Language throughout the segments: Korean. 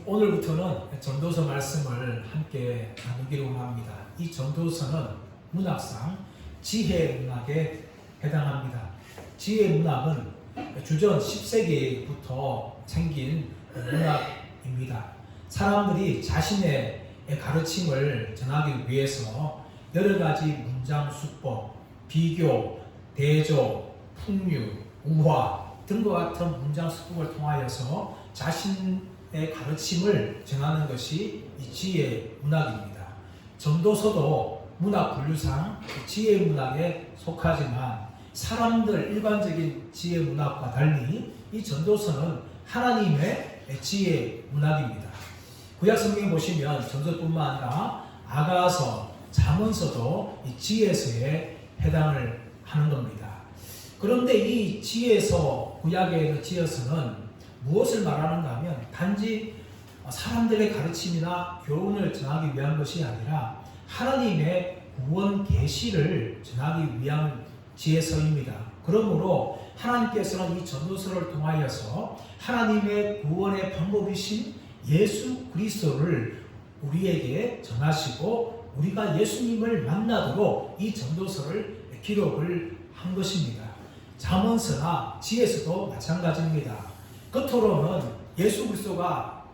오늘부터는 전도서 말씀을 함께 나누기로 합니다. 이 전도서는 문학상 지혜 문학에 해당합니다. 지혜 문학은 주전 10세기부터 생긴 문학입니다. 사람들이 자신의 가르침을 전하기 위해서 여러 가지 문장 수법, 비교, 대조, 풍류, 우화 등과 같은 문장 수법을 통하여서 자신의 가르침을 전하는 것이 이 지혜 문학입니다. 전도서도 문학 분류상 지혜 문학에 속하지만 사람들 일반적인 지혜 문학과 달리 이 전도서는 하나님의 지혜 문학입니다. 구약 성경 보시면 전도뿐만 아니라 아가서, 잠언서도 이 지혜서에 해당을 하는 겁니다. 그런데 이 지혜서, 구약의 그 지혜서는 무엇을 말하는가 하면 단지 사람들의 가르침이나 교훈을 전하기 위한 것이 아니라 하나님의 구원 계시를 전하기 위한 지혜서입니다. 그러므로 하나님께서는 이 전도서를 통하여서 하나님의 구원의 방법이신 예수 그리스도를 우리에게 전하시고 우리가 예수님을 만나도록 이 전도서를 기록을 한 것입니다. 잠언서나 지혜서도 마찬가지입니다. 겉으로는 예수 그리스도가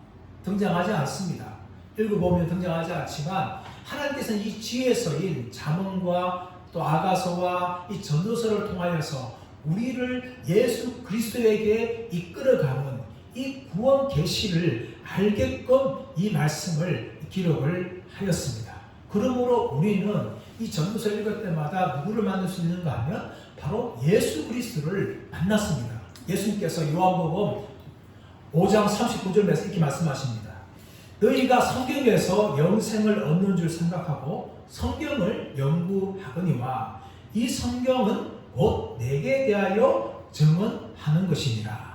등장하지 않습니다. 읽어보면 등장하지 않지만 하나님께서는 이 지혜서인 잠언과 또 아가서와 이 전도서를 통하여서 우리를 예수 그리스도에게 이끌어가는 이 구원 계시를 알게끔 이 말씀을 기록을 하였습니다. 그러므로 우리는 이 전도서를 읽을 때마다 누구를 만날 수 있는가 하면 바로 예수 그리스도를 만났습니다. 예수님께서 요한복음 5장 39절에서 이렇게 말씀하십니다. 너희가 성경에서 영생을 얻는 줄 생각하고 성경을 연구하거니와 이 성경은 곧 내게 대하여 증언하는 것이니라.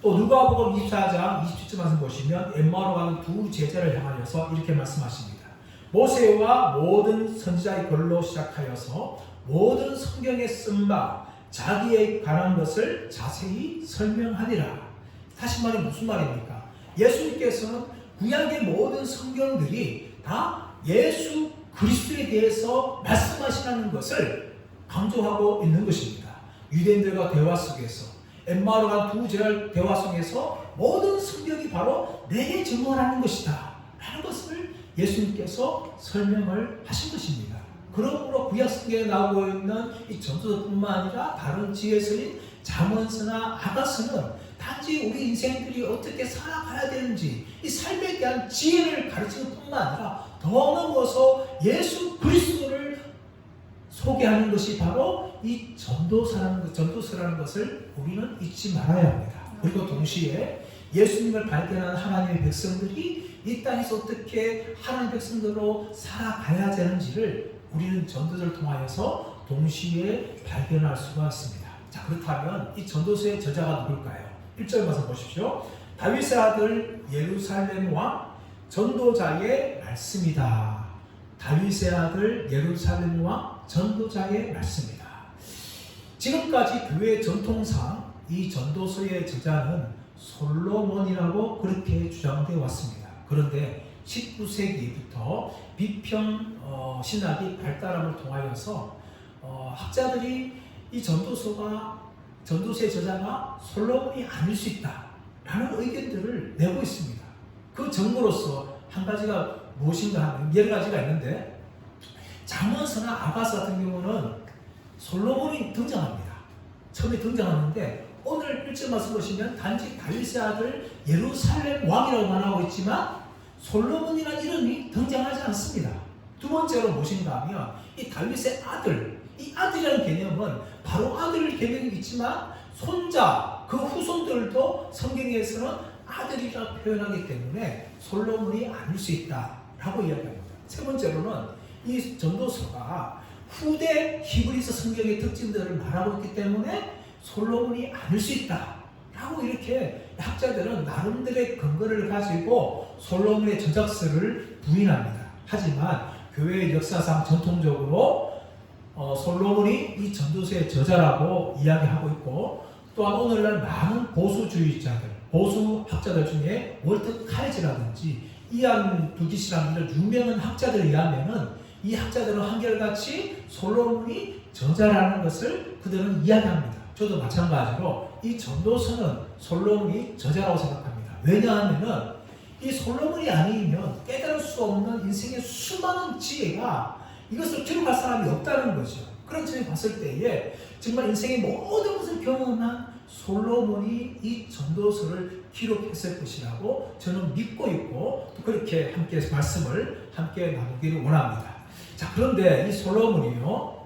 또 누가복음 24장 27절 말씀 보시면 엠마오로 가는 두 제자를 향하여서 이렇게 말씀하십니다. 모세와 모든 선지자의 글로 시작하여서 모든 성경에 쓴 바 자기에 관한 것을 자세히 설명하니라. 다시 말해 무슨 말입니까? 예수님께서는 구약의 모든 성경들이 다 예수 그리스도에 대해서 말씀하시라는 것을 강조하고 있는 것입니다. 유대인들과 대화 속에서 엠마오로 간 두 제자의 대화 속에서 모든 성경이 바로 내게 증언하는 것이다 라는 것을 예수님께서 설명을 하신 것입니다. 그러므로 구약 성경에 나오고 있는 이 전도서뿐만 아니라 다른 지혜서인 잠언서나 아가서는 단지 우리 인생들이 어떻게 살아가야 되는지 이 삶에 대한 지혜를 가르치는 뿐만 아니라 더 넘어서 예수 그리스도를 소개하는 것이 바로 이 전도서라는 것을 우리는 잊지 말아야 합니다. 그리고 동시에 예수님을 발견한 하나님의 백성들이 이 땅에서 어떻게 하나님의 백성들로 살아가야 되는지를 우리는 전도서를 통하여서 동시에 발견할 수가 있습니다. 자, 그렇다면 이 전도서의 저자가 누굴까요? 1절 말씀 보십시오. 다윗의 아들 예루살렘 왕 전도자의 말씀이다. 다윗의 아들 예루살렘 왕 전도자의 말씀이다. 지금까지 교회 전통상 이 전도서의 저자는 솔로몬이라고 그렇게 주장되어 왔습니다. 그런데 19세기부터 비평 신학이 발달함을 통하여서 학자들이 이 전도서의 저자가 솔로몬이 아닐 수 있다라는 의견들을 내고 있습니다. 그 정보로서 한 가지가 무엇인가 하면 여러 가지가 있는데 잠언서나 아가서 같은 경우는 솔로몬이 등장합니다. 처음에 등장하는데 오늘 1절 말씀 보시면 단지 다윗의 아들 예루살렘 왕이라고만 하고 있지만 솔로몬이라는 이름이 등장하지 않습니다. 두 번째로 무엇인가 하면 이 다윗의 아들, 이 아들이라는 개념은 바로 아들 개념이 있지만 손자, 그 후손들도 성경에서는 아들이라 표현하기 때문에 솔로몬이 아닐 수 있다라고 이야기합니다. 세 번째로는 이 전도서가 후대 히브리서 성경의 특징들을 말하고 있기 때문에 솔로몬이 아닐 수 있다라고 이렇게 학자들은 나름대로의 근거를 가지고 솔로몬의 저작서를 부인합니다. 하지만 교회의 역사상 전통적으로 솔로몬이 이 전도서의 저자라고 이야기하고 있고 또한 오늘날 많은 보수주의자들 보수 학자들 중에 월터 카이지라든지 이안 두기시라는 이런 유명한 학자들에 의하면은 이 학자들은 한결같이 솔로몬이 저자라는 것을 그들은 이야기합니다. 저도 마찬가지로 이 전도서는 솔로몬이 저자라고 생각합니다. 왜냐하면은 이 솔로몬이 아니면 깨달을 수 없는 인생의 수많은 지혜가 이것을 기록할 사람이 없다는 거죠. 그런 점에 봤을 때에 정말 인생의 모든 것을 경험한 솔로몬이 이 전도서를 기록했을 것이라고 저는 믿고 있고 또 그렇게 함께 말씀을 함께 나누기를 원합니다. 자, 그런데 이 솔로몬이요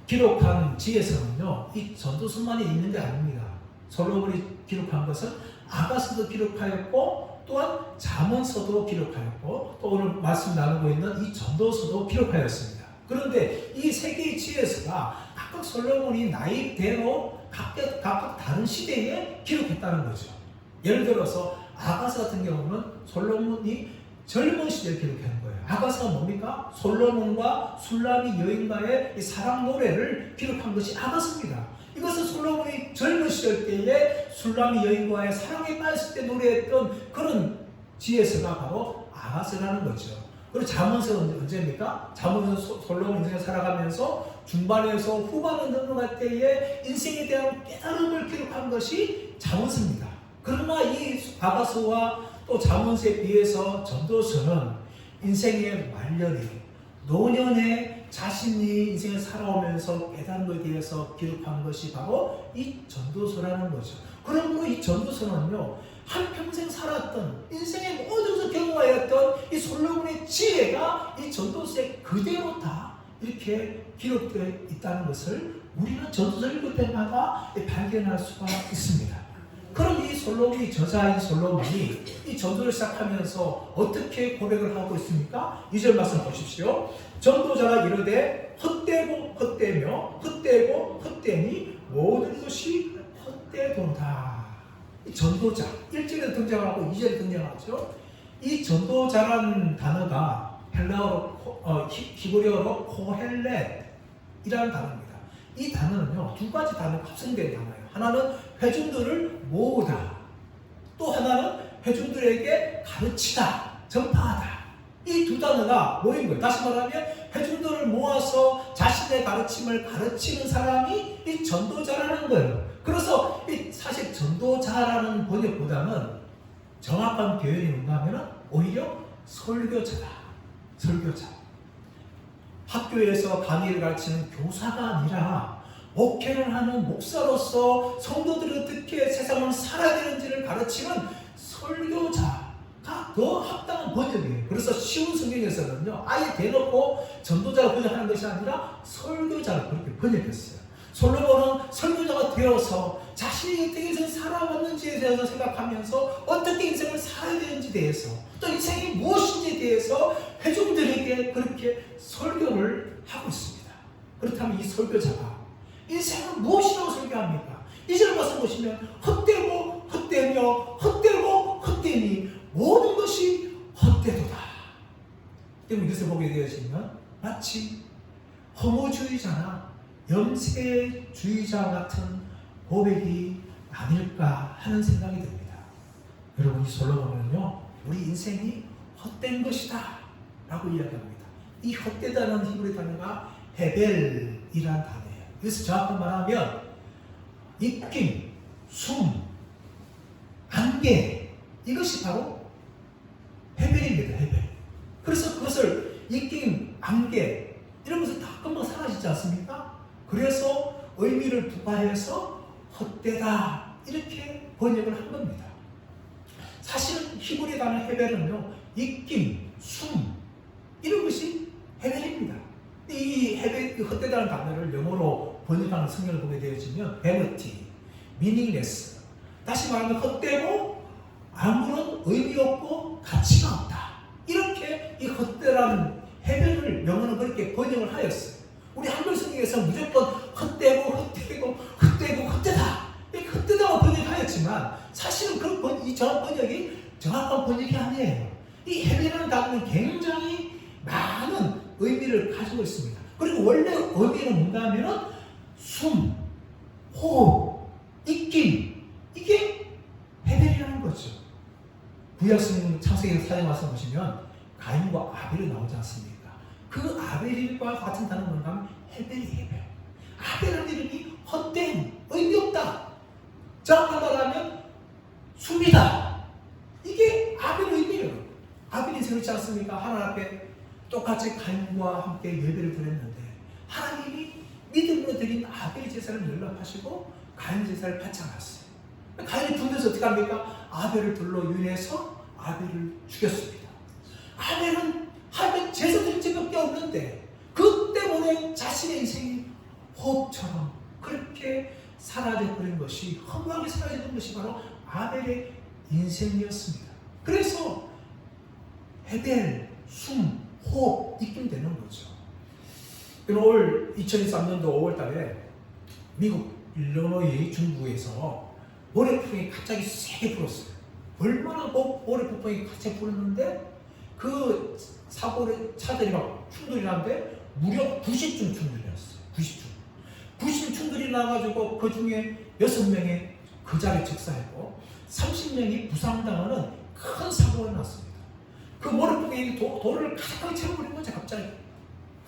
기록한 지혜서는요 이 전도서만이 있는 게 아닙니다. 솔로몬이 기록한 것은 아가서도 기록하였고 또한 잠언서도 기록하였고 또 오늘 말씀 나누고 있는 이 전도서도 기록하였습니다. 그런데 이 세 개의 지혜서가 각각 솔로몬이 나이대로 각각 다른 시대에 기록했다는 거죠. 예를 들어서 아가서 같은 경우는 솔로몬이 젊은 시대에 기록한 거예요. 아가서가 뭡니까? 솔로몬과 술람이 여인과의 이 사랑 노래를 기록한 것이 아가서입니다. 이것은 솔로몬이 젊은 시절 때에 술람이 여인과의 사랑에 빠졌을 때 노래했던 그런 지혜서가 바로 아가서라는 거죠. 그리고 잠언서는 언제입니까? 잠언서는 솔로몬 인생을 살아가면서 중반에서 후반으로 넘어갈 때에 인생에 대한 깨달음을 기록한 것이 잠언서입니다. 그러나 이 아가서와 또 잠언서에 비해서 전도서는 인생의 말년에 노년에 자신이 인생을 살아오면서 깨달은 것에 대해서 기록한 것이 바로 이 전도서라는 거죠. 그러므로 이 전도서는요 한평생 살았던 인생의 모든 것을 경험하였던 이 솔로몬의 지혜가 이 전도서에 그대로 다 이렇게 기록되어 있다는 것을 우리는 전도서 읽을 때마다 발견할 수가 있습니다. 그럼 이 솔로몬이 저자인 솔로몬이 이 전도를 시작하면서 어떻게 고백을 하고 있습니까? 2절 말씀 보십시오. 전도자가 이르되 헛되고 헛되며 헛되고 헛되니 모든 것이 헛되도다. 이 전도자 1절에 등장하고 2절에 등장하죠. 이 전도자라는 단어가 헬라어로 히브리어로 코헬렛이라는 단어입니다. 이 단어는요 두 가지 단어가 합성된 단어예요. 하나는 회중들을 모으다, 또 하나는 회중들에게 가르치다, 전파하다. 이 두 단어가 모인 거예요. 다시 말하면 회중들을 모아서 자신의 가르침을 가르치는 사람이 이 전도자라는 거예요. 그래서 사실 전도자라는 번역보다는 정확한 표현이 뭔가 하면 오히려 설교자다. 설교자. 학교에서 강의를 가르치는 교사가 아니라 목회를 하는 목사로서 성도들이 어떻게 세상을 살아야 되는지를 가르치는 설교자가 더 합당한 번역이에요. 그래서 쉬운 성경에서는요 아예 대놓고 전도자를 번역하는 것이 아니라 설교자를 그렇게 번역했어요. 솔로몬은 설교자가 되어서 자신이 어떻게 인생을 살아왔는지에 대해서 생각하면서 어떻게 인생을 살아야 되는지에 대해서 또 인생이 무엇인지에 대해서 회중들에게 그렇게 설교를 하고 있습니다. 그렇다면 이 설교자가 인생은 무엇이라고 설교합니까? 이절 말씀 보시면 헛되고 헛되며 헛되고 헛되니 모든 것이 헛되도다. 여러분 이것을 보게 되어지면 마치 허무주의자나 염세주의자 같은 고백이 아닐까 하는 생각이 듭니다. 여러분 이 솔로몬은요 우리 인생이 헛된 것이다 라고 이야기합니다. 이 헛되다는 히브리 단어가 헤벨이라는 단어예요. 그래서 정확히 말하면 입김, 숨, 안개 이것이 바로 헤벨입니다. 헤벨. 그래서 그것을 입김, 안개 이런 것을 다 금방 사라지지 않습니까? 그래서 의미를 부과해서 헛되다 이렇게 번역을 한 겁니다. 사실은 히브리 단어 헤벨은요 입김, 숨 이런 것이 헤벨입니다. 이 헤벨, 헛되다는 단어를 영어로 번역하는 성경을 보게 되어지면 vanity, meaningless 다시 말하면 헛되고 아무런 의미 없고 가치가 없다 이렇게 이 헛되라는 헤벨을 영어는 그렇게 번역을 하였어요. 우리 한글 성경에서 무조건 헛되고 헛되고 헛되고 헛되다 이렇게 헛되다고 번역하였지만 사실은 이 번역이 정확한 번역이 아니에요. 이 헤벨이라는 단어는 굉장히 많은 의미를 가지고 있습니다. 그리고 원래 의미는 뭔가 하면은 숨, 호흡, 입김 이게 헤벨 구약성 창세기 4장 말씀 보시면 가인과 아벨이 나오지 않습니까? 그 아벨과 같은 단어는 뭔가 하면 헤벨이. 아벨이라는 이름이 헛된, 의미 없다. 정확한 말하면 숨이다. 이게 아벨의 의미예요. 아벨이 그렇지 않습니까? 하나님 앞에 똑같이 가인과 함께 예배를 드렸는데 하나님이 믿음으로 드린 아벨 제사를 연락하시고 가인 제사를 받지 않았어요. 가인이 분해서 어떻게 합니까? 아벨을 불러 유인해서 아벨을 죽였습니다. 아벨은 하나님 제사 드린 적밖에 없는데 그 때문에 자신의 인생이 호흡처럼 그렇게 사라져버린 것이, 허무하게 사라져버린 것이 바로 아벨의 인생이었습니다. 그래서 헤벨, 숨, 호흡 있게 되는 거죠. 올 2023년도 5월 달에 미국 일리노이 중부에서 모래폭풍이 갑자기 세게 불었어요. 얼마나 모래폭풍이 갑자기 불었는데 그 사고를 차들이 막 충돌이 나는데 무려 90중 충돌이 났어요. 90중 충돌이 나가지고 그 중에 6명이 그 자리에 즉사했고 30명이 부상당하는 큰 사고가 났습니다. 그 모래폭풍이 도로를 가득하게 채워버린 거죠, 갑자기.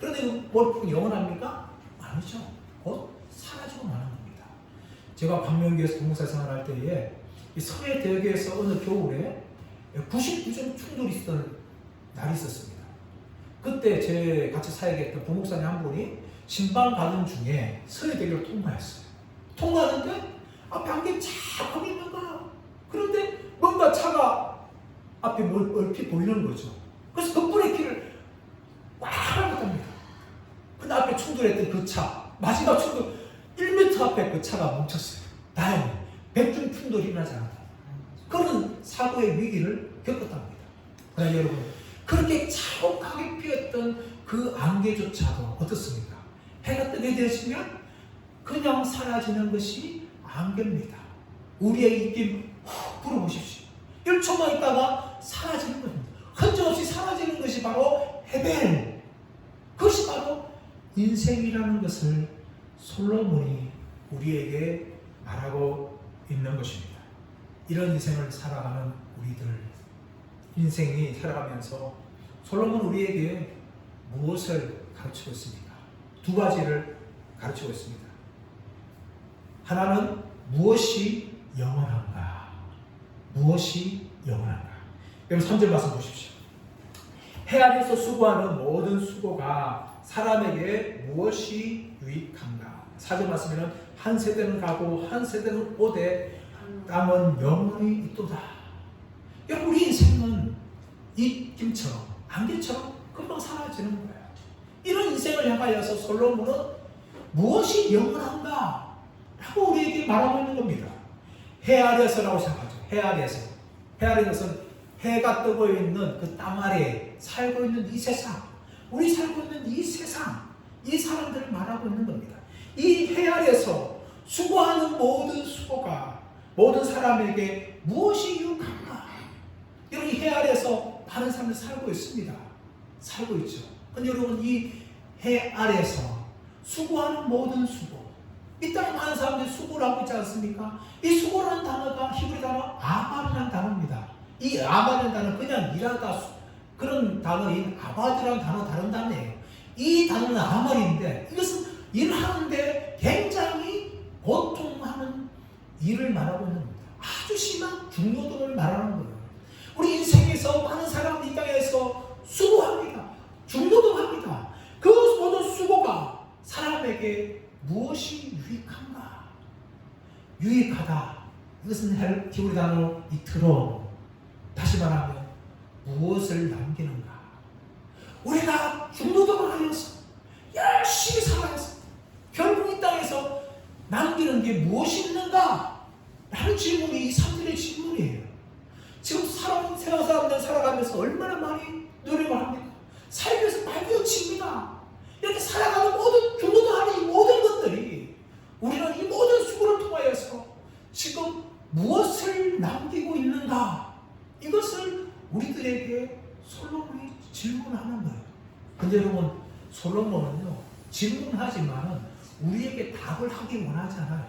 그런데 그 모래폭풍이 영원합니까? 아니죠. 곧 사라지고 마는 겁니다. 제가 광명교에서 봉사 생활할 때에 이 서해 대교에서 어느 겨울에 99중 충돌이 있었던 날이 있었습니다. 그때 제 같이 사역했던 부목사님 한 분이 신방 가는 중에 서해 대교를 통과했어요. 통과하는데 앞에 한 개 쫙 거기 있는 거예요. 그런데 뭔가 차가 앞에 얼핏 보이는 거죠. 그래서 그 브레이크를 꽉 밟았답니다. 근데 앞에 충돌했던 그 차, 마지막 충돌 1m 앞에 그 차가 멈췄어요. 다행히 100중 충돌이 일어나지 않았다. 그런 사고의 위기를 겪었답니다. 그러나 여러분, 그렇게 차곡하게 피었던 그 안개조차도 어떻습니까? 해가 뜨게 되시면 그냥 사라지는 것이 안개입니다. 우리의 입김 훅 불어보십시오. 1초만 있다가 사라지는 겁니다. 흔적 없이 사라지는 것이 바로 헤벨. 그것이 바로 인생이라는 것을 솔로몬이 우리에게 말하고 있는 것입니다. 이런 인생을 살아가는 우리들, 인생이 살아가면서 솔로몬 우리에게 무엇을 가르치고 있습니까? 두 가지를 가르치고 있습니다. 하나는 무엇이 영원한가? 무엇이 영원한가? 여러분 3절 말씀 보십시오. 해 아래에서 수고하는 모든 수고가 사람에게 무엇이 유익한가? 4절 말씀에는 한 세대는 가고 한 세대는 오되 땅은 영원히 있도다. 여러분 우리 인생은 이 김처럼 안개처럼 금방 사라지는 거예요. 이런 인생을 향하여서 솔로몬은 무엇이 영원한가? 라고 우리에게 말하고 있는 겁니다. 해 아래에서라고 생각하죠. 해 아래에서. 해 아래에서는 해가 뜨고 있는 그 땅 아래에 살고 있는 이 세상, 우리 살고 있는 이 세상, 이 사람들을 말하고 있는 겁니다. 이 해 아래에서 수고하는 모든 수고가 모든 사람에게 무엇이 유익한가? 여러분 이 해 아래에서 많은 사람들이 살고 있습니다. 살고 있죠. 근데 여러분 이 해 아래에서 수고하는 모든 수고, 이 땅에 많은 사람들이 수고를 하고 있지 않습니까? 이 수고라는 단어가 히브리 단어 아말이라는 단어입니다. 이 아말이라는 단어는 그냥 일하다 그런 단어인 아바드라는 단어 다른 단어예요. 이 단어는 아말인데 이것은 일하는데 굉장히 고통하는 일을 말하고 있는 겁니다. 아주 심한 중노동을 말하는 거예요. 우리 인생에서 많은 사람들이 이 땅에서 수고합니다. 중노동합니다. 그 모든 수고가 사람에게 무엇이 유익한가? 유익하다. 이것은 히브리 단어 이트로. 다시 말하면 무엇을 남기는가? 우리가 중노동을 하면서 열심히 살아서 결국 이 땅에서 남기는 게 무엇이 있는가? 라는 질문이 이 3절의 질문이에요. 지금 세상 사람들 살아가면서 얼마나 많이 노력을 합니까? 살기 위해서 발부욕칩니다. 이렇게 살아가는 모든 중노동하는 이 모든 것들이 우리는 이 모든 수고를 통하여서 지금 무엇을 남기고 있는가? 이것을 우리들에게 솔로몬이 질문하는 거예요. 근데 여러분 솔로몬은요 질문하지만 우리에게 답을 하기 원하지 않아요.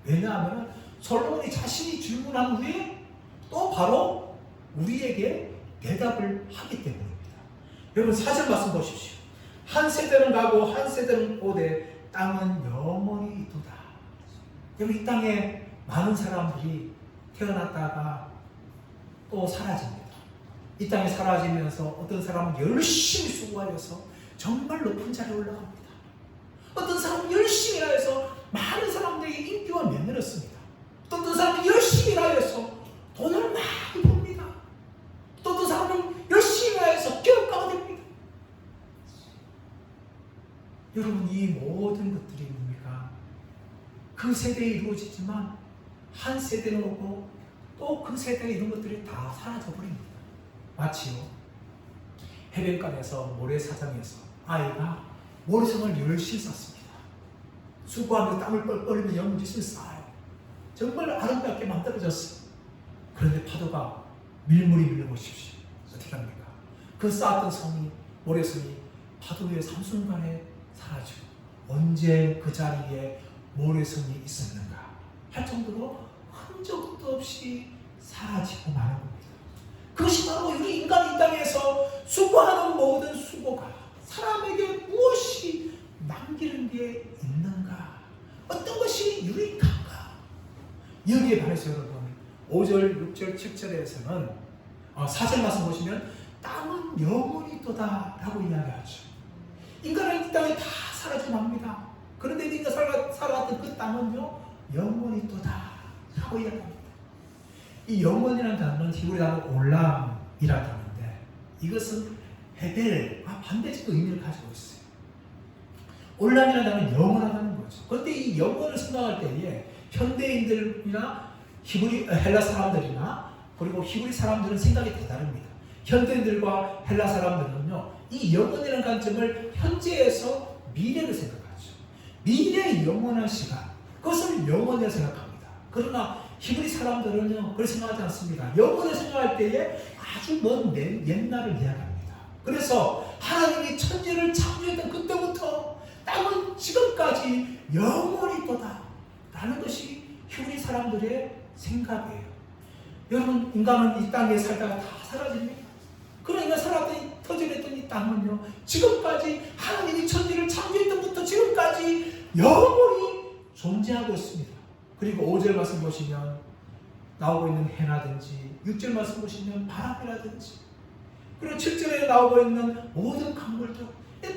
왜냐하면 솔로몬이 자신이 질문한 후에 또 바로 우리에게 대답을 하기 때문입니다. 여러분 4절 말씀 보십시오. 한 세대는 가고 한 세대는 오되 땅은 영원히 있도다. 여러분 이 땅에 많은 사람들이 태어났다가 또 사라집니다. 이 땅에 사라지면서 어떤 사람은 열심히 수고하여서 정말 높은 자리에 올라갑니다. 어떤 사람은 열심히 일해서 많은 사람들에게 인기와 명예를 얻습니다. 어떤 사람은 열심히 일해서 돈을 많이 법니다. 또 어떤 사람은 열심히 일해서 기업가가 됩니다. 여러분 이 모든 것들이 뭡니까? 그 세대에 이루어지지만 한 세대는 오고 또 그 세대에 이런 것들이 다 사라져 버립니다. 마치요 해변가에서 모래사장에서 아이가 모래성을 열심히 쌓습니다. 수고하면서 땀을 뻘뻘 흘리며 연못짓을 쌓아요. 정말 아름답게 만들어졌어요. 그런데 파도가 밀물이 밀려보십시오. 어떻게 합니까? 그 쌓았던 성이 모래성이 파도 위에서 한순간에 사라지고 언제 그 자리에 모래성이 있었는가 할 정도로 흔적도 없이 사라지고 마는 겁니다. 그것이 바로 우리 인간 이 땅에서 수고하는 모든 수고가 사람에게 무엇이 남기는 게 있는가? 어떤 것이 유익한가? 여기에 반해서 여러분 5절, 6절, 7절에서는 4절 말씀 보시면 땅은 영원히 있도다 라고 이야기하죠. 인간은 이 땅에 다 사라져 납니다. 그런데 인간 살아왔던 그 땅은요 영원히 있도다 라고 이야기합니다. 이 영원이라는 단어는 히브리 단어 올람이라는 단어인데 이것은 헤벨과 반대적 의미를 가지고 있어요. 올람이라는 단어는 영원하다는 거죠. 그런데 이 영원을 생각할 때에 현대인들이나 헬라 사람들이나 그리고 히브리 사람들은 생각이 다릅니다. 현대인들과 헬라 사람들은요 이 영원이라는 관점을 현재에서 미래를 생각하죠. 미래의 영원한 시간 그것을 영원이라고 생각합니다. 그러나 히브리 사람들은요 그렇게 생각하지 않습니다. 영원을 생각할 때에 아주 먼 옛날을 이야기합니다. 그래서 하나님이 천지를 창조했던 그때부터 땅은 지금까지 영원히 있도다 라는 것이 히브리 사람들의 생각이에요. 여러분 인간은 이 땅에 살다가 다 사라집니다. 그러니까 살았더니 터져냈던 이 땅은요 지금까지 하나님이 천지를 창조했던 부터 지금까지 영원히 존재하고 있습니다. 그리고 5절 말씀 보시면 나오고 있는 해라든지 6절 말씀 보시면 바람이라든지 그리고 7절에 나오고 있는 모든 강물들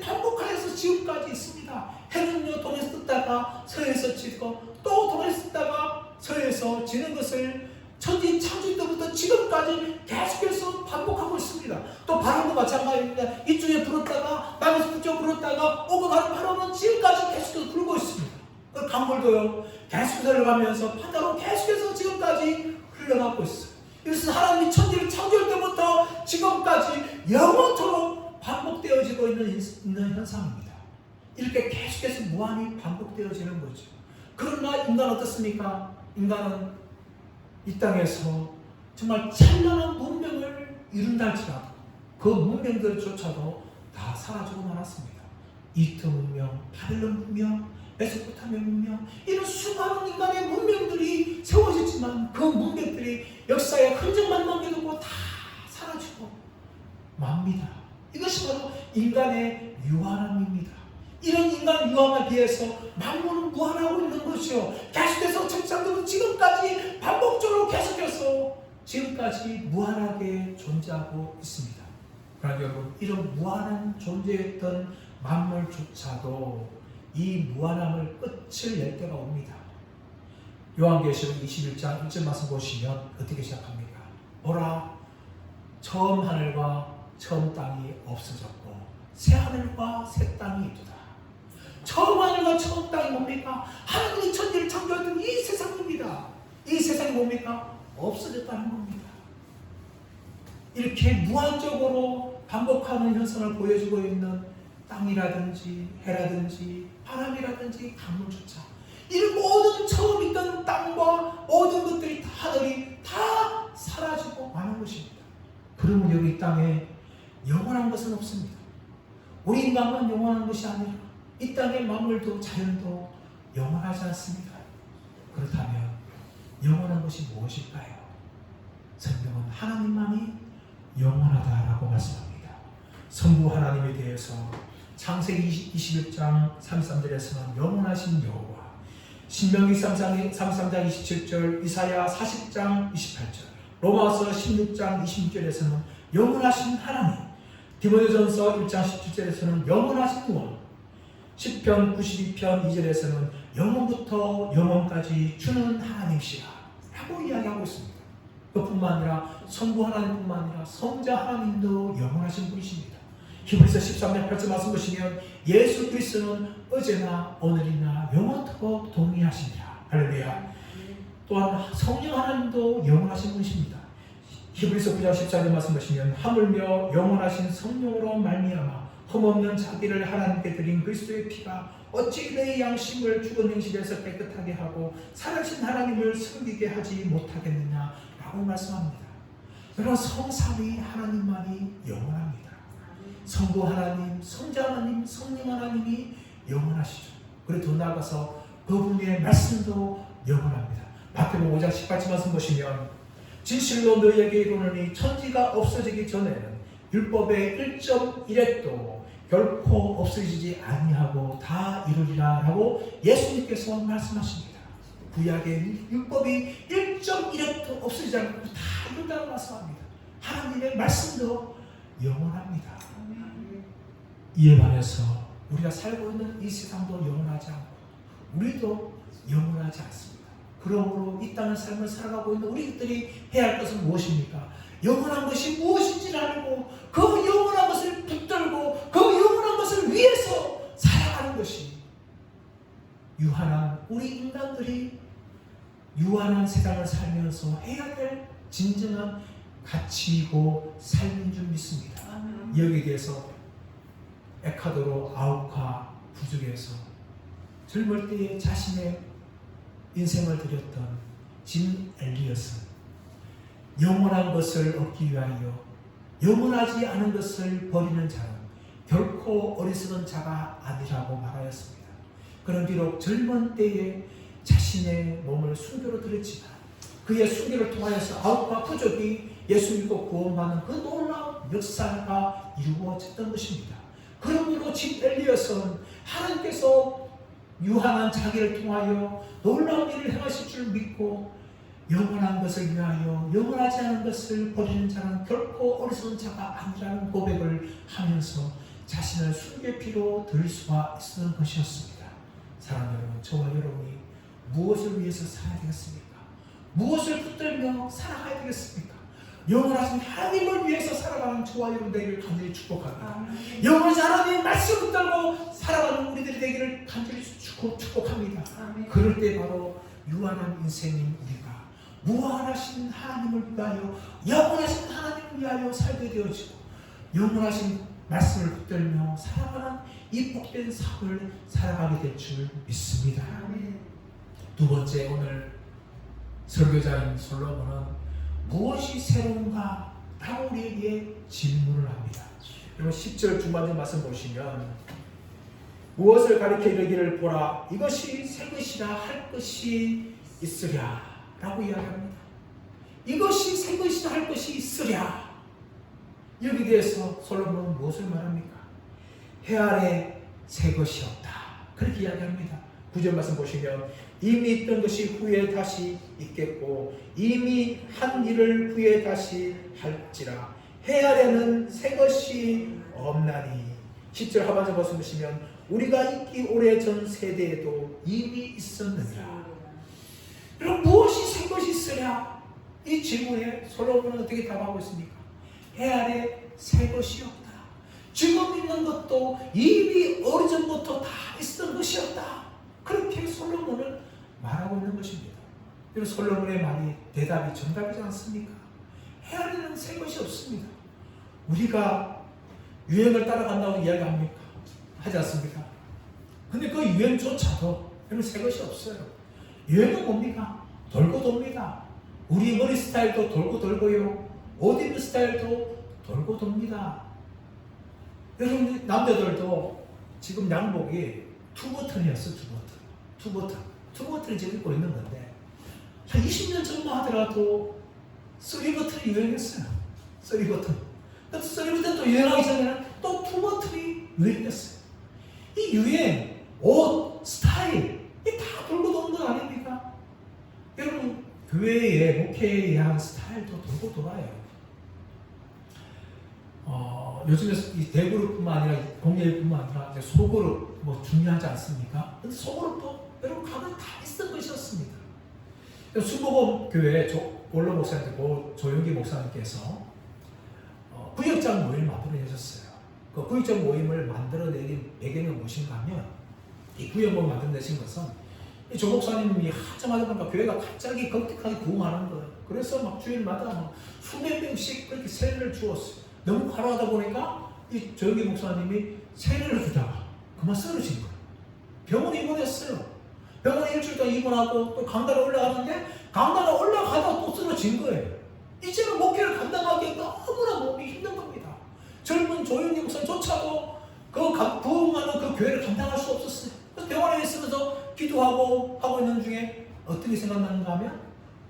반복하여서 지금까지 있습니다. 해는요 동에서 뜨다가 서에서 지고 또 동에서 뜨다가 서에서 지는 것을 천지 창조 때부터 지금까지 계속해서 반복하고 있습니다. 또 바람도 마찬가지입니다. 이쪽에 불었다가 남에서 북쪽에 불었다가 오고 가는 바람은 지금까지 계속해서 불고 있습니다. 그 강물도요 계속 흘러가면서 바다로 계속해서 지금까지 흘러가고 있어요. 그래서 하나님이 천지를 창조할 때부터 지금까지 영원토록 반복되어지고 있는 현상입니다. 이렇게 계속해서 무한히 반복되어지는 거죠. 그러나 인간은 어떻습니까? 인간은 이 땅에서 정말 찬란한 문명을 이룬다 할지라도 그 문명들조차도 다 사라지고 말았습니다. 이집트 문명, 바벨론 문명, 메소포타미아 문명 이런 수많은 인간의 문명들이 세워졌지만 그 문명들이 역사에 흔적만 남겨두고 다 사라지고 맙니다. 이것이 바로 인간의 유한함입니다. 이런 인간 유한에 비해서 만물은 무한하고 있는 것이요. 계속해서 천상들은 지금까지 반복적으로 계속해서 지금까지 무한하게 존재하고 있습니다. 그러나 여러분 이런 무한한 존재했던 만물조차도 이 무한함을 끝을 낼 때가 옵니다. 요한계시록 21장 1절 말씀 보시면 어떻게 시작합니까? 보라 처음 하늘과 처음 땅이 없어졌고 새 하늘과 새 땅이 있도다. 처음 하늘과 처음 땅이 뭡니까? 하나님이 천지를 창조했던 이 세상입니다. 이 세상이 뭡니까? 없어졌다는 겁니다. 이렇게 무한적으로 반복하는 현상을 보여주고 있는 땅이라든지 해라든지 바람이라든지 강물조차 이런 모든 처음 있던 땅과 모든 것들이 하늘이 다 사라지고 마는 것입니다. 그러면 여기 이 땅에 영원한 것은 없습니다. 우리 인간만 영원한 것이 아니라 이 땅의 만물도 자연도 영원하지 않습니다. 그렇다면 영원한 것이 무엇일까요? 성경은 하나님만이 영원하다라고 말씀합니다. 성부 하나님에 대해서 창세기 21장 33절에서는 영원하신 여호와, 신명기 33장 27절, 이사야 40장 28절, 로마서 16장 26절에서는 영원하신 하나님, 디모데전서 1장 17절에서는 영원하신 원, 시편 92편 2절에서는 영원부터 영원까지 주는 하나님이시라 라고 이야기하고 있습니다. 그뿐만 아니라 성부 하나님뿐만 아니라 성자 하나님도 영원하신 분이십니다. 히브리서 13장 8절 말씀 보시면 예수 그리스도는 어제나 오늘이나 영원토록 동일하시니라. 할렐루야. 또한 성령 하나님도 영원하신 분이십니다. 히브리서 9장 14절 말씀 보시면 하물며 영원하신 성령으로 말미암아 흠없는 자기를 하나님께 드린 그리스도의 피가 어찌 내 양심을 죽은 행실에서 깨끗하게 하고 살아신 하나님을 섬기게 하지 못하겠느냐 라고 말씀합니다. 여러분, 성삼위 하나님만이 영원합니다. 성부 하나님, 성자 하나님, 성령 하나님이 영원하시죠. 그리고 더 나아가서 그분의 말씀도 영원합니다. 마태복음 5장 18절 말씀 보시면 진실로 너희에게 이르노니 천지가 없어지기 전에는 율법의 1.1획도 결코 없어지지 아니하고 다 이루리라 라고 예수님께서 말씀하십니다. 구약의 율법이 1.1획도 없어지지 않고 다 이룬다고 말씀합니다. 하나님의 말씀도 영원합니다. 이에 반해서 우리가 살고 있는 이 세상도 영원하지 않고 우리도 영원하지 않습니다. 그러므로 이 땅의 삶을 살아가고 있는 우리들이 해야 할 것은 무엇입니까? 영원한 것이 무엇인지를 알고 그 영원한 것을 붙들고 그 영원한 것을 위해서 살아가는 것이 유한한 우리 인간들이 유한한 세상을 살면서 해야 될 진정한 가치이고 삶인 줄 믿습니다. 여기에 대해서 에콰도르 아우카 부족에서 젊을 때에 자신의 인생을 드렸던 짐 엘리엇은 영원한 것을 얻기 위하여 영원하지 않은 것을 버리는 자는 결코 어리석은 자가 아니라고 말하였습니다. 그는 비록 젊은 때에 자신의 몸을 순교로 드렸지만 그의 순교를 통하여서 아우카 부족이 예수 믿고 구원받는 그 놀라운 역사가 이루어졌던 것입니다. 그러므로 짐 엘리엇은 하나님께서 유한한 자기를 통하여 놀라운 일을 행하실 줄 믿고 영원한 것을 위하여 영원하지 않은 것을 버리는 자는 결코 어리석은 자가 아니라는 고백을 하면서 자신을 순교의 피로 드릴 수가 있었던 것이었습니다. 사랑하는 여러분, 저와 여러분이 무엇을 위해서 살아야 되겠습니까? 무엇을 붙들며 살아가야 되겠습니까? 영원하신 하나님을 위해서 살아가는 저와 여러분 되기를 간절히 축복합니다. 영원하신 하나님의 말씀을 붙들고 살아가는 우리들이 되기를 간절히 축복합니다. 그럴 때 바로 유한한 인생인 우리가 무한하신 하나님을 위하여 영원하신 하나님을 위하여 살게 되어지고 영원하신 말씀을 붙들며 살아가는 이 복된 삶을 살아가게 될 줄 믿습니다. 두 번째, 오늘 설교자인 솔로몬은 무엇이 새로운가? 라고 우리에게 질문을 합니다. 여러분 10절 중반전 말씀 보시면 무엇을 가리켜 이르기를 보라 이것이 새 것이라 할 것이 있으랴 라고 이야기합니다. 이것이 새 것이라 할 것이 있으랴. 여기에 대해서 솔로몬은 무엇을 말합니까? 해 아래 새 것이 없다. 그렇게 이야기합니다. 9절 말씀 보시면 이미 있던 것이 후에 다시 있겠고 이미 한 일을 후에 다시 할지라 해 아래는 새 것이 없나니. 10절 하반절 말씀 보시면 우리가 있기 오래전 세대에도 이미 있었느니라. 그럼 무엇이 새 것이 있으랴? 이 질문에 솔로몬은 어떻게 답하고 있습니까? 해 아래 새 것이 없다. 지금 있는 것도 이미 오래전부터 다 있었던 것이었다. 그렇게 솔로몬은 말하고 있는 것입니다. 그리고 솔로몬의 말이 대답이 정답이지 않습니까? 해 아래는 새 것이 없습니다. 우리가 유행을 따라간다고 이야기합니까? 하지 않습니까? 근데 그 유행조차도 새 것이 없어요. 유행은 뭡니까? 돌고 돕니다. 우리 머리 스타일도 돌고 돌고요. 옷 입는 스타일도 돌고 돕니다. 여러분 남자들도 지금 양복이 투버튼이었어. 투버튼을 지금 입고 있는 건데 한 20년 전만 하더라도 3버튼이 유행했어요. 3버튼. 또 3버튼 또 유행하기 전에는 또 2버튼이 유행했어요. 이 유행, 옷, 스타일, 이 다 돌고 도는 건 아닙니까? 여러분, 교회의 목회에 의한 스타일도 돌고 돌아요. 요즘에 이 대그룹뿐만 아니라 공예뿐만 아니라 이제 소그룹 뭐 중요하지 않습니까? 근데 소그룹도 여러분 가면 다 있던 것이었습니다. 순복음 교회 원로 목사님, 조영기 목사님께서 구역장 모임을 만들어내셨어요. 그 구역장 모임을 만들어내긴 배경이 무엇인가 하면 이 구역 모임을 만들어내신 것은 이 조 목사님이 하자마자 보니까 교회가 갑자기 급격하게 부흥하는 거예요. 그래서 막 주일마다 막 수백 명씩 그렇게 세례를 주었어요. 너무 과로하다 보니까 이 조영기 목사님이 세례를 주다가 그만 쓰러진 거예요. 병원에 입원했어요. 병원에 일주일 동안 입원하고 또 강단에 올라가는데 강단에 올라가다 또 쓰러진 거예요. 이제는 목회를 감당하기에 너무나 몸이 힘든 겁니다. 젊은 조영기 목사님조차도 그 부흥하는 그 교회를 감당할 수 없었어요. 그래서 병원에 있으면서 기도하고 하고 있는 중에 어떤 게 생각나는가 하면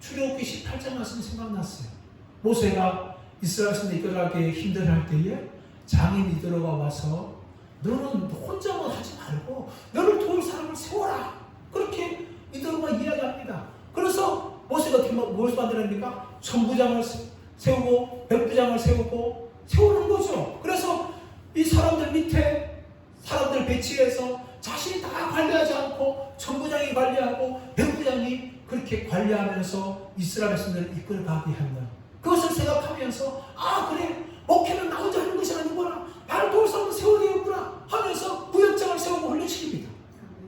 출애굽기 18장 말씀이 생각났어요. 모세가 이스라엘 백성들 이끌어가기 힘들어할 때에 장인이 들어가 와서 너는 혼자만 하지 말고 너를 도울 사람을 세워라. 그렇게 이들어가 이야기합니다. 그래서 모세가 어떻게 무엇을 만들어냅니까? 천부장을 세우고 백부장을 세우고 세우는 거죠. 그래서 이 사람들 밑에 사람들 배치해서 자신이 다 관리하지 않고 천부장이 관리하고 백부장이 그렇게 관리하면서 이스라엘 백성들을 이끌어가게 하는 그것을 생각하면서 그래 목회는 나 혼자 하는 것이 아니구나. 나를 도울 사람을 세워야 되겠구나 하면서 구역장을 세우고 훈련시킵니다.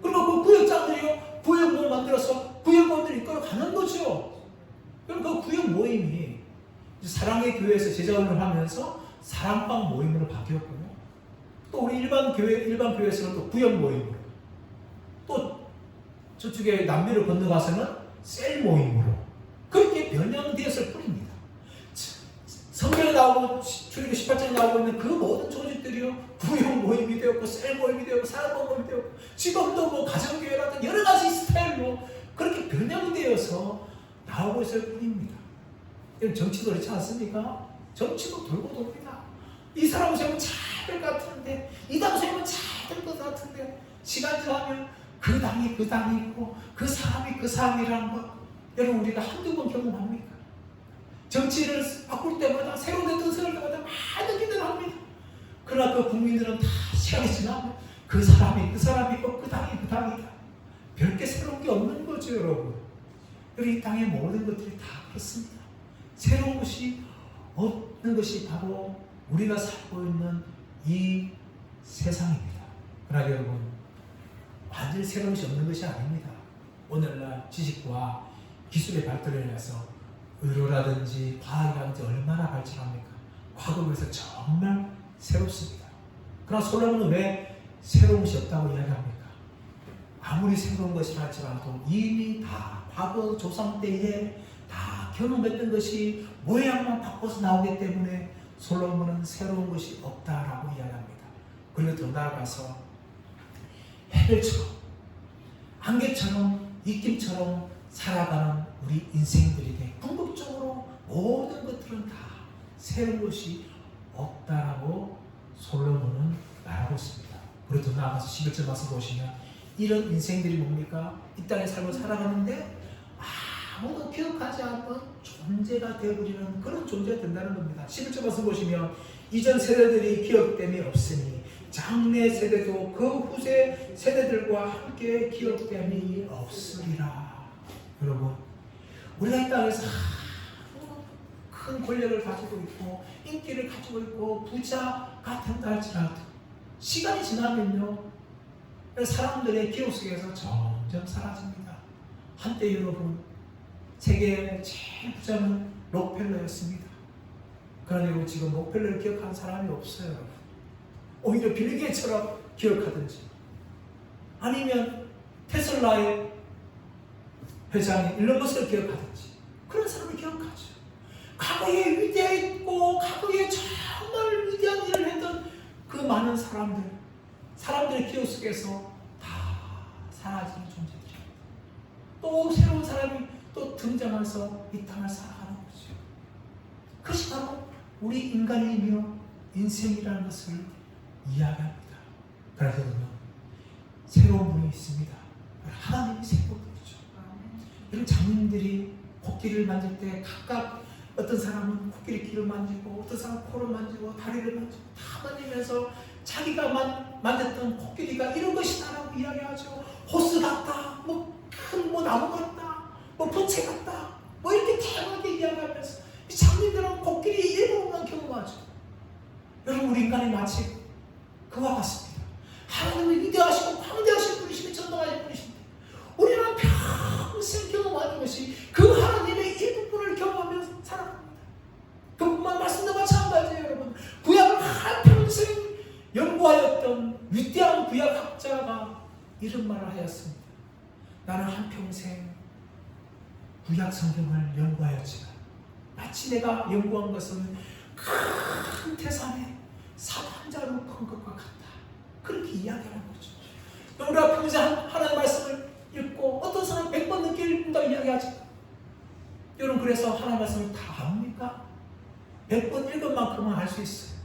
그리고 그 구역장들이요 구역모임을 만들어서 구역모임들을 이끌어가는 거죠. 그럼 그 구역 모임이 사랑의 교회에서 제자훈련을 하면서 사랑방 모임으로 바뀌었고요. 또 우리 일반 교회에서는 또 구역 모임으로, 또 저쪽에 남미를 건너가서는 셀 모임으로 그렇게 변형되었을 뿐입니다. 성경에 나오고 출애굽기 18장에 나오고 있는 그 모든 조직들이요 구역 모임이 되었고 셀 모임이 되었고 사랑방 모임이 되었고 지금도 뭐 가정교회라든 여러 가지 스타일로 그렇게 변형되어서 나오고 있을 뿐입니다. 정치도 그렇지 않습니까? 정치도 돌고 돕니다. 이 사람을 세우면 잘될 것 같은데 이 당 세우면 잘될 것 같은데 시간 지나면 그 당이 그 당이 있고 그 사람이 그 사람이라는 것 여러분 우리가 한두 번 경험합니까? 정치를 바꿀 때마다 새로운 대통령 세울 때마다 많은 기대를 합니다. 그러나 그 국민들은 다 시간이 지나면 그 사람이 그 사람이고 그 당이 그 당이다. 별게 새로운 게 없는 거죠 여러분. 이 땅의 모든 것들이 다 그렇습니다. 새로운 것이 없는 것이 바로 우리가 살고 있는 이 세상입니다. 그러나 여러분 완전히 새로운 것이 없는 것이 아닙니다. 오늘날 지식과 기술의 발달에 의해서 의료라든지 과학이라든지 얼마나 발전합니까? 과거에 비해서 정말 새롭습니다. 그러나 솔로몬은 왜 새로운 것이 없다고 이야기합니까? 아무리 새로운 것이라 할지라도 이미 다 과거 조상 때에 다 경험했던 것이 모양만 바꿔서 나오기 때문에 솔로몬은 새로운 것이 없다라고 이야기합니다. 그리고 더 나아가서 해별처럼 안개처럼 입김처럼 살아가는 우리 인생들에게 궁극적으로 모든 것들은 다 새로운 것이 없다라고 솔로몬은 말하고 있습니다. 그리고 더 나아가서 11절 말씀 보시면 이런 인생들이 뭡니까? 이 땅에 살고 살아가는데 아무도 기억하지 않던 존재가 되어버리는 그런 존재가 된다는 겁니다. 11절 말씀 보시면 이전 세대들이 기억됨이 없으니 장래 세대도 그 후세 세대들과 함께 기억됨이 없으리라. 여러분 우리가 이 땅에서 큰 권력을 가지고 있고 인기를 가지고 있고 부자가 된다 할지라도 시간이 지나면요 사람들의 기억 속에서 점점 사라집니다. 한때 여러분 세계의 제일 부자는 록펠러였습니다. 그러나 여러분 지금 록펠러를 기억하는 사람이 없어요. 여러분. 오히려 빌 게이츠처럼 기억하든지 아니면 테슬라의 회장인 일론 머스크를 기억하든지 그런 사람을 기억하죠. 과거에 위대했고 과거에 정말 위대한 일을 했던 그 많은 사람들의 기억 속에서 다 사라지는 존재들입니다. 또 새로운 사람이 또 등장해서 이 땅을 살아가는 거죠. 그것이 바로 우리 인간이며 인생이라는 것을 이야기합니다. 그래서 보면 새로운 분이 있습니다. 하나님이 새로운 분이죠. 이런 장님들이 코끼리를 만질 때 각각 어떤 사람은 코끼리 귀를 만지고 어떤 사람은 코를 만지고 다리를 만지고 다 만지면서 자기가 만졌던 코끼리가 이런 것이다라고 이야기하죠. 호스 같다, 큰 나무 같다, 부채 같다, 이렇게 다양하게 이야기하면서 이 장님들은 코끼리 일부분만 경험하죠. 여러분, 우리 인간이 마치 그와 같습니다. 하나님은 위대하시고 광대하신 분이시며 전능하신 분이신데 우리는 평생 경험하는 것이 그 하나님의 일부분을 경험하면서 살아갑니다. 그뿐만 말씀도 마찬가지예요. 여러분, 구약을 한평생 연구하였던 위대한 구약학자가 이런 말을 하였습니다. 나는 한평생 구약 성경을 연구하였지만 마치 내가 연구한 것은 큰 태산에 사방자로 큰 것과 같다. 그렇게 이야기하는 거죠. 우리가 평생 하나님의 말씀을 읽고 어떤 사람은 100번 넘게 읽는다고 이야기하죠. 여러분, 그래서 하나님의 말씀을 다 압니까? 100번 읽은 만큼은 알 수 있어요.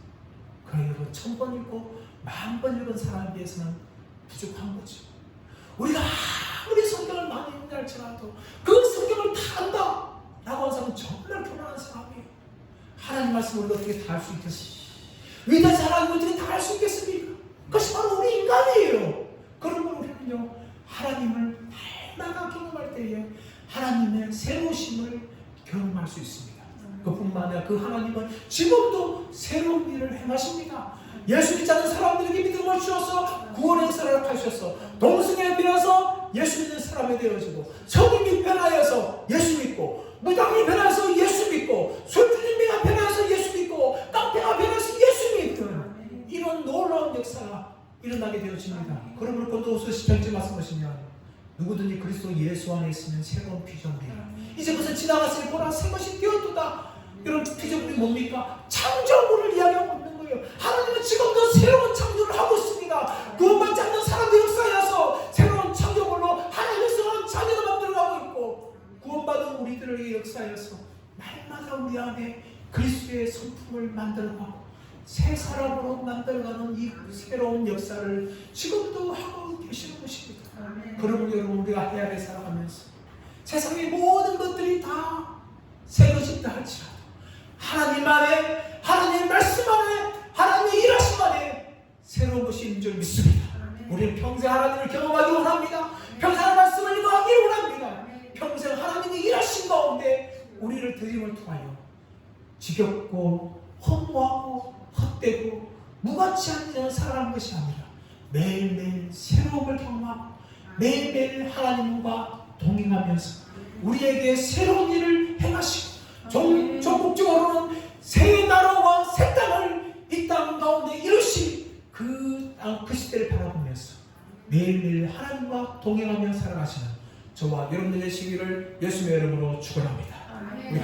그러나 여러분, 1000번 읽고 10,000번 읽은 사람에 비해서는 부족한 거죠. 우리가 아무리 성경을 많이 읽는다 할지라도 그 성경을 다 안다 라고 하는 사람은 정말 교만한 사람이에요. 하나님 말씀을 우리가 어떻게 다 알 수 있겠습니까? 위대한 하나님을 어떻게 다 알 수 있겠습니까? 그것이 바로 우리 인간이에요. 그러면 우리는요, 하나님을 날마다 경험할 때에 하나님의 새로우심을 경험할 수 있습니다. 그뿐만 아니라 그 하나님은 지금도 새로운 일을 행하십니다. 예수 믿지 않는 사람들에게 믿음을 주셔서 구원의 역사를 하셔서 동성애에 변해서 예수 믿는 사람이 되어지고, 성인이 변하여서 예수 믿고, 무당이 변해서 예수 믿고, 술주님이 변해서 예수 믿고, 깡패가 변해서 예수 믿는 이런 놀라운 역사가 일어나게 되어집니다. 그러므로 고린도후서 10장 말씀하시면 누구든지 그리스도 예수 안에 있으면 새로운 피조물이라. 이제 무슨 지나갔으니 보라 새 것이 되었도다. 이런 피조물이 뭡니까? 창조물을 이야기하고 있는 거예요. 하나님은 지금도 새로운 창조를 하고 있습니다. 구원받지 않는 사람들 역사에서 새로운 창조물로 하나님의 새로운 자녀를 만들어가고 있고, 구원받은 우리들에게 역사에서 날마다 우리 안에 그리스도의 성품을 만들어가고 새 사람으로 만들어가는 이 새로운 역사를 지금도 하고 계시는 것입니다. 그러므로 여러분, 우리가 해야 될 살아가면서 세상의 모든 것들이 다 새 것이다 할지라도 하나님 안에, 하나님의 말씀 안에, 하나님의 일하심 안에 새로운 것이 있는 줄 믿습니다. 우리는 평생 하나님을 경험하기 원합니다. 평생 하나님의 말씀을 읽어가기를 원합니다. 평생 하나님의 일하심 가운데 우리를 드림을 통하여 지겹고 허무하고 헛되고 무가치 않는 살아가는 것이 아니라 매일매일 새로움을 경험하고 매일매일 하나님과 동행하면서 우리에게 새로운 일을 행하시고 전국적으로는 새 나라와 새 땅을 이 땅 가운데 이루신 그 시대를 바라보면서 매일매일 하나님과 동행하며 살아가시는 저와 여러분들 되시기를 예수님의 이름으로 축원합니다. 우리